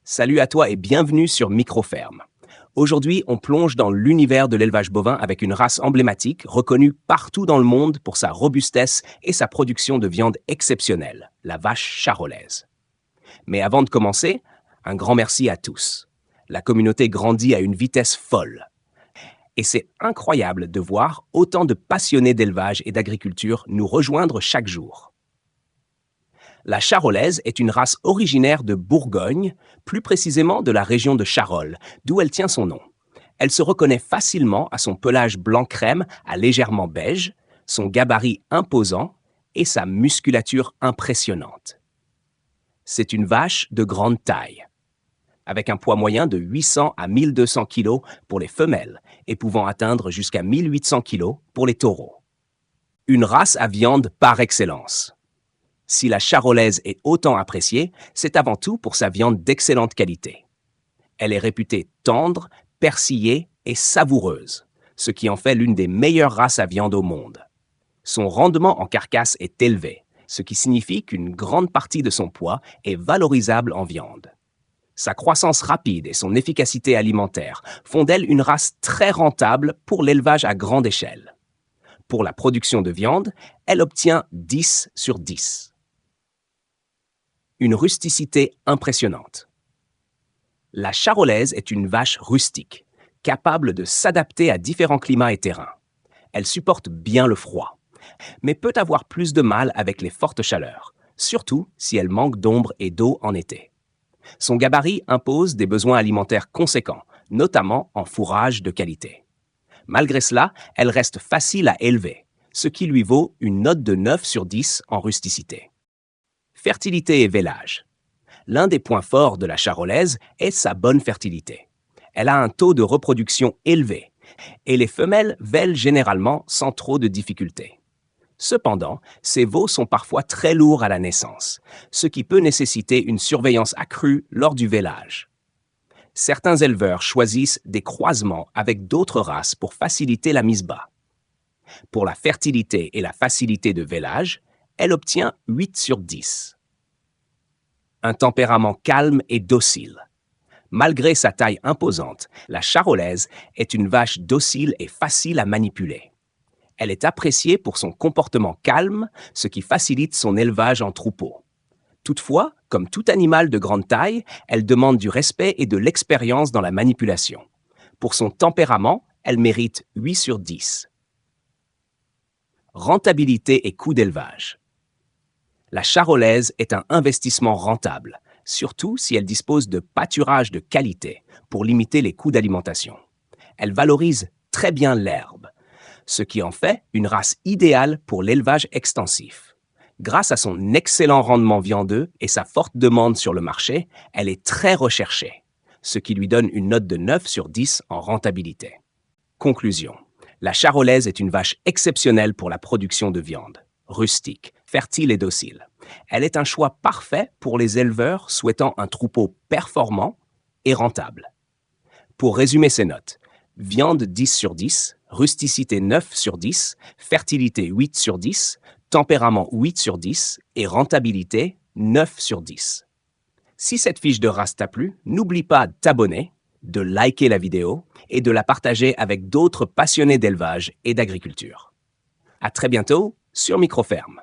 Salut à toi et bienvenue sur Microferme. Aujourd'hui, on plonge dans l'univers de l'élevage bovin avec une race emblématique reconnue partout dans le monde pour sa robustesse et sa production de viande exceptionnelle, la vache charolaise. Mais avant de commencer, un grand merci à tous. La communauté grandit à une vitesse folle. Et c'est incroyable de voir autant de passionnés d'élevage et d'agriculture nous rejoindre chaque jour. La charolaise est une race originaire de Bourgogne, plus précisément de la région de Charolles, d'où elle tient son nom. Elle se reconnaît facilement à son pelage blanc crème à légèrement beige, son gabarit imposant et sa musculature impressionnante. C'est une vache de grande taille, avec un poids moyen de 800 à 1200 kg pour les femelles et pouvant atteindre jusqu'à 1800 kg pour les taureaux. Une race à viande par excellence. Si la charolaise est autant appréciée, c'est avant tout pour sa viande d'excellente qualité. Elle est réputée tendre, persillée et savoureuse, ce qui en fait l'une des meilleures races à viande au monde. Son rendement en carcasse est élevé, ce qui signifie qu'une grande partie de son poids est valorisable en viande. Sa croissance rapide et son efficacité alimentaire font d'elle une race très rentable pour l'élevage à grande échelle. Pour la production de viande, elle obtient 10 sur 10. Une rusticité impressionnante. La charolaise est une vache rustique, capable de s'adapter à différents climats et terrains. Elle supporte bien le froid, mais peut avoir plus de mal avec les fortes chaleurs, surtout si elle manque d'ombre et d'eau en été. Son gabarit impose des besoins alimentaires conséquents, notamment en fourrage de qualité. Malgré cela, elle reste facile à élever, ce qui lui vaut une note de 9 sur 10 en rusticité. Fertilité et vélage. L'un des points forts de la charolaise est sa bonne fertilité. Elle a un taux de reproduction élevé et les femelles vèlent généralement sans trop de difficultés. Cependant, ces veaux sont parfois très lourds à la naissance, ce qui peut nécessiter une surveillance accrue lors du vélage. Certains éleveurs choisissent des croisements avec d'autres races pour faciliter la mise bas. Pour la fertilité et la facilité de vélage, elle obtient 8 sur 10. Un tempérament calme et docile. Malgré sa taille imposante, la charolaise est une vache docile et facile à manipuler. Elle est appréciée pour son comportement calme, ce qui facilite son élevage en troupeau. Toutefois, comme tout animal de grande taille, elle demande du respect et de l'expérience dans la manipulation. Pour son tempérament, elle mérite 8 sur 10. Rentabilité et coût d'élevage. La charolaise est un investissement rentable, surtout si elle dispose de pâturage de qualité pour limiter les coûts d'alimentation. Elle valorise très bien l'herbe, ce qui en fait une race idéale pour l'élevage extensif. Grâce à son excellent rendement viandeux et sa forte demande sur le marché, elle est très recherchée, ce qui lui donne une note de 9 sur 10 en rentabilité. Conclusion. La charolaise est une vache exceptionnelle pour la production de viande, rustique, fertile et docile. Elle est un choix parfait pour les éleveurs souhaitant un troupeau performant et rentable. Pour résumer ces notes, viande 10 sur 10, rusticité 9 sur 10, fertilité 8 sur 10, tempérament 8 sur 10 et rentabilité 9 sur 10. Si cette fiche de race t'a plu, n'oublie pas de t'abonner, de liker la vidéo et de la partager avec d'autres passionnés d'élevage et d'agriculture. À très bientôt sur Microferme.